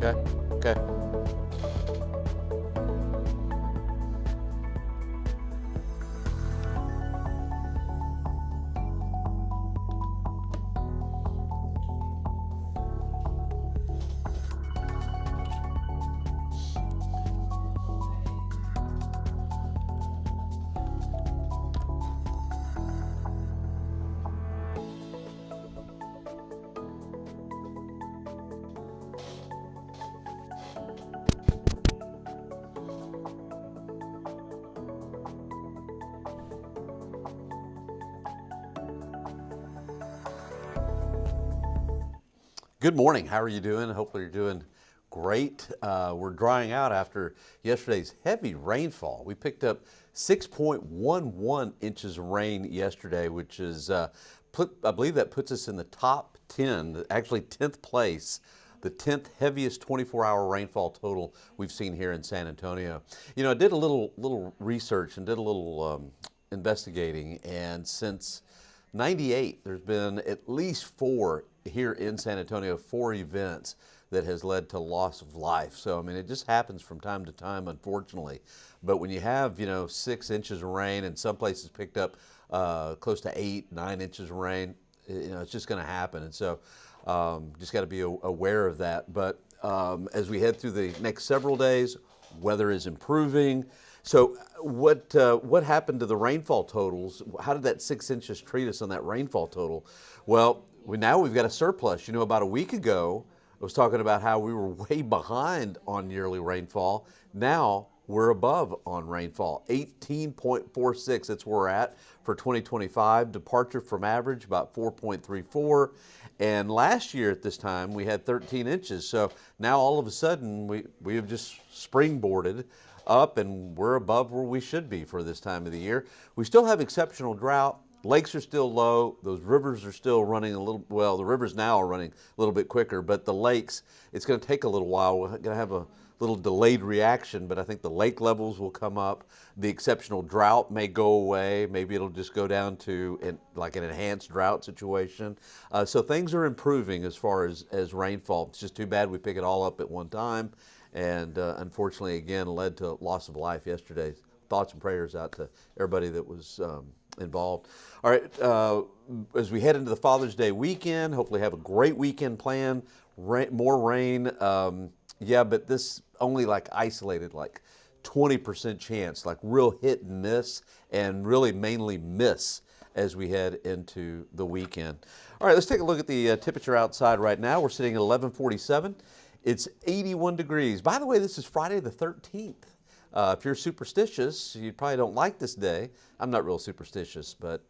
Okay. Okay. Good morning. How are you doing? Hopefully you're doing great. We're drying out after yesterday's heavy rainfall. We picked up 6.11 inches of rain yesterday, which is, I believe that puts us in the top 10, actually 10th place, the 10th heaviest 24-hour rainfall total we've seen here in San Antonio. You know, I did a little research and did a little investigating, and since 98, there's been at least four here in San Antonio, four events that has led to loss of life. So, I mean, it just happens from time to time, unfortunately. But when you have, 6 inches of rain, and some places picked up close to 8, 9 inches of rain, it's just going to happen. And so just got to be aware of that. But as we head through the next several days, weather is improving. So what happened to the rainfall totals? How did that 6 inches treat us on that rainfall total? Well, now we've got a surplus. About a week ago, I was talking about how we were way behind on yearly rainfall. Now we're above on rainfall, 18.46. That's where we're at for 2025. Departure from average, about 4.34. And last year at this time, we had 13 inches. So now all of a sudden, we have just springboarded up, and we're above where we should be for this time of the year. We still have exceptional drought. Lakes are still low. Those rivers are still running a little, well, the rivers now are running a little bit quicker, but the lakes, it's going to take a little while. We're going to have a little delayed reaction, but I think the lake levels will come up. The exceptional drought may go away. Maybe it'll just go down to like an enhanced drought situation. So things are improving as far as rainfall. It's just too bad we pick it all up at one time, and unfortunately, again, led to loss of life yesterday. Thoughts and prayers out to everybody that was involved. All right, as we head into the Father's Day weekend, hopefully have a great weekend plan. More rain, yeah, but this only like isolated, like 20% chance, like real hit and miss, and really mainly miss as we head into the weekend. All right, let's take a look at the temperature outside right now. We're sitting at 11:47. It's 81 degrees. By the way, this is Friday the 13th. If you're superstitious, you probably don't like this day. I'm not real superstitious, but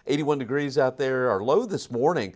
81 degrees out there. Our low this morning,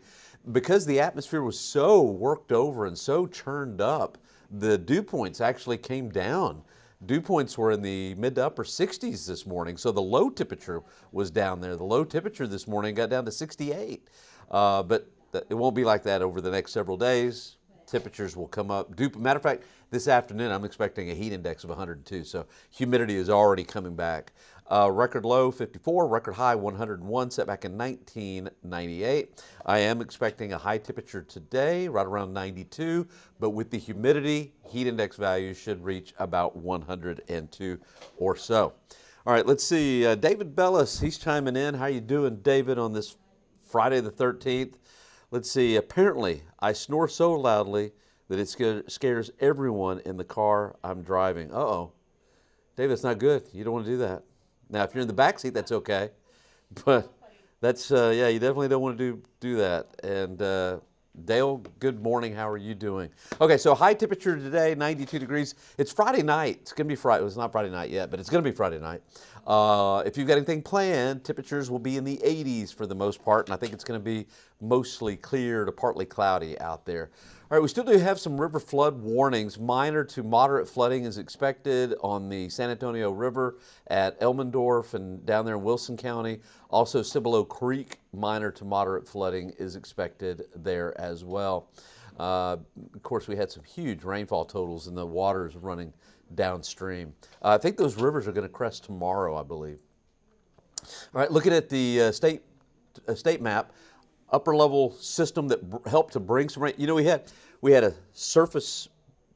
because the atmosphere was so worked over and so churned up, the dew points actually came down. Dew points were in the mid to upper 60s this morning, so the low temperature was down there. The low temperature this morning got down to 68, but it won't be like that over the next several days. Temperatures will come up. Matter of fact, this afternoon I'm expecting a heat index of 102, so humidity is already coming back. Record low 54, record high 101, set back in 1998. I am expecting a high temperature today, right around 92, but with the humidity, heat index values should reach about 102 or so. All right, let's see. David Bellis, he's chiming in. How you doing, David, on this Friday the 13th? Let's see, apparently I snore so loudly that it scares everyone in the car I'm driving. Uh-oh. David, that's not good. You don't want to do that. Now, if you're in the back seat, that's okay. But that's, yeah, you definitely don't want to do that. And Dale, good morning. How are you doing? Okay, so high temperature today, 92 degrees. It's Friday night. It's going to be Friday. Well, it's not Friday night yet, but it's going to be Friday night. If you've got anything planned, temperatures will be in the 80s for the most part, and I think it's going to be mostly clear to partly cloudy out there. All right, we still do have some river flood warnings. Minor to moderate flooding is expected on the San Antonio River at Elmendorf and down there in Wilson County. Also, Cibolo Creek, minor to moderate flooding is expected there as well. Of course, we had some huge rainfall totals and the water is running downstream. I think those rivers are going to crest tomorrow, I believe. All right, looking at the state map, upper level system that helped to bring some rain. You know, we had a surface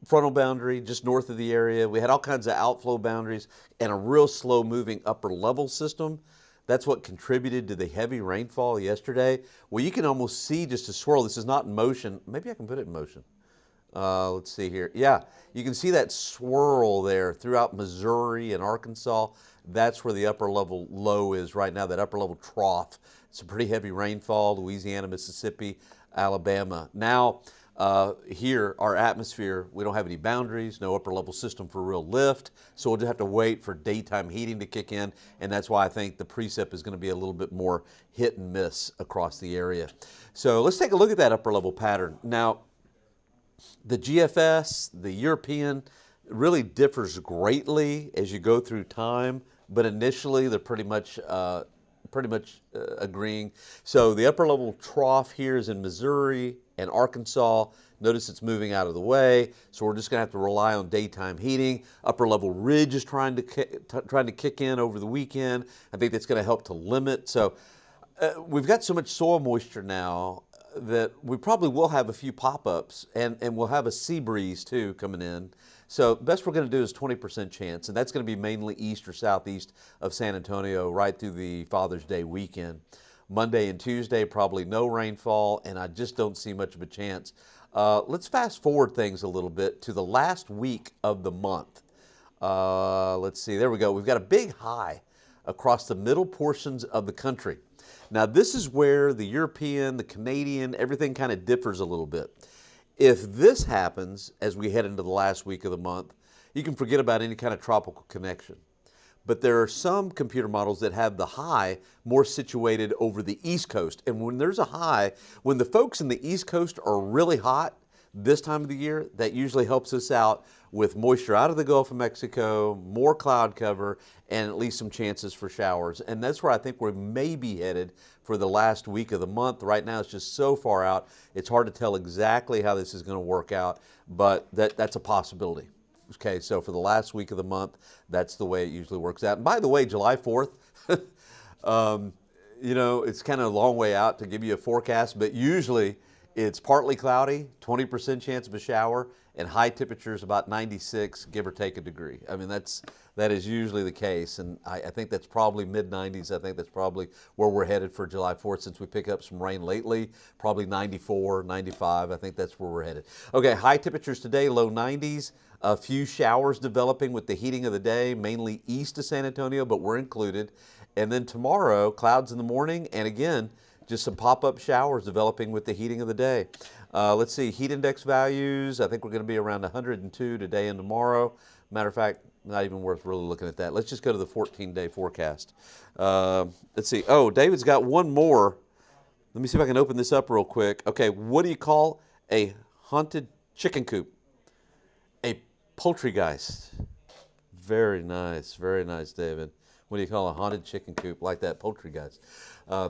frontal boundary just north of the area. We had all kinds of outflow boundaries and a real slow moving upper level system. That's what contributed to the heavy rainfall yesterday. Well, you can almost see just a swirl. This is not in motion. Maybe I can put it in motion. Let's see here. Yeah, you can see that swirl there throughout Missouri and Arkansas. That's where the upper level low is right now, that upper level trough. It's a pretty heavy rainfall, Louisiana, Mississippi, Alabama. Now, here, our atmosphere, we don't have any boundaries, no upper level system for real lift, so we'll just have to wait for daytime heating to kick in, and that's why I think the precip is going to be a little bit more hit and miss across the area. So let's take a look at that upper level pattern. Now, the GFS, the European, really differs greatly as you go through time, but initially they're pretty much agreeing. So the upper level trough here is in Missouri and Arkansas. Notice it's moving out of the way, so we're just going to have to rely on daytime heating. Upper level ridge is trying to kick in over the weekend. I think that's going to help to limit. So we've got so much soil moisture now that we probably will have a few pop-ups, and we'll have a sea breeze too coming in. So best we're going to do is 20% chance, and that's going to be mainly east or southeast of San Antonio right through the Father's Day weekend. Monday and Tuesday, probably no rainfall, and I just don't see much of a chance. Let's fast forward things a little bit to the last week of the month. Let's see, there we go. We've got a big high across the middle portions of the country. Now, this is where the European, the Canadian, everything kind of differs a little bit. If this happens as we head into the last week of the month, you can forget about any kind of tropical connection. But there are some computer models that have the high more situated over the East Coast. And when there's a high, when the folks in the East Coast are really hot this time of the year, that usually helps us out with moisture out of the Gulf of Mexico, more cloud cover, and at least some chances for showers. And that's where I think we may be headed for the last week of the month. Right now, it's just so far out, it's hard to tell exactly how this is going to work out, but that's a possibility. Okay, so for the last week of the month, that's the way it usually works out. And by the way, July 4th, you know, it's kind of a long way out to give you a forecast, but usually it's partly cloudy, 20% chance of a shower, and high temperatures about 96, give or take a degree. I mean, that is usually the case, and I think that's probably mid-90s. I think that's probably where we're headed for July 4th since we pick up some rain lately, probably 94, 95. I think that's where we're headed. Okay, high temperatures today, low 90s. A few showers developing with the heating of the day, mainly east of San Antonio, but we're included. And then tomorrow, clouds in the morning, and again, just some pop-up showers developing with the heating of the day. Let's see, heat index values. I think we're going to be around 102 today and tomorrow. Matter of fact, not even worth really looking at that. Let's just go to the 14-day forecast. Let's see. Oh, David's got one more. Let me see if I can open this up real quick. Okay, what do you call a haunted chicken coop? A poultrygeist. Very nice, David. What do you call a haunted chicken coop like that? Poultrygeist.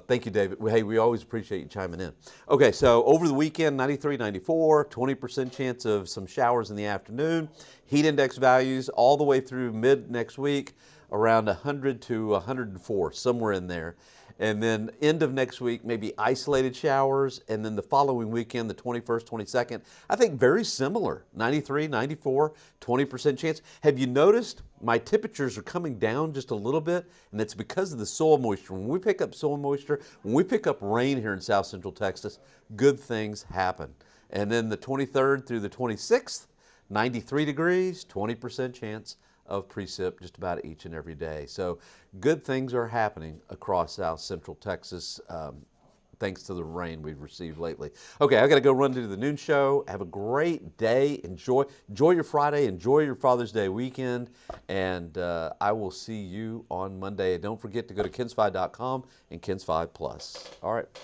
Thank you, David. Hey, we always appreciate you chiming in. Okay, so over the weekend, 93, 94, 20% chance of some showers in the afternoon. Heat index values all the way through mid next week, around 100 to 104, somewhere in there. And then end of next week, maybe isolated showers. And then the following weekend, the 21st, 22nd, I think very similar, 93, 94, 20% chance. Have you noticed my temperatures are coming down just a little bit? And it's because of the soil moisture. When we pick up soil moisture, when we pick up rain here in South Central Texas, good things happen. And then the 23rd through the 26th, 93 degrees, 20% chance of precip just about each and every day. So good things are happening across South Central Texas thanks to the rain we've received lately. Okay, I got to go run to the noon show. Have a great day. Enjoy your Friday. Enjoy your Father's Day weekend. And I will see you on Monday. Don't forget to go to kens5.com and Kens5 Plus. All right.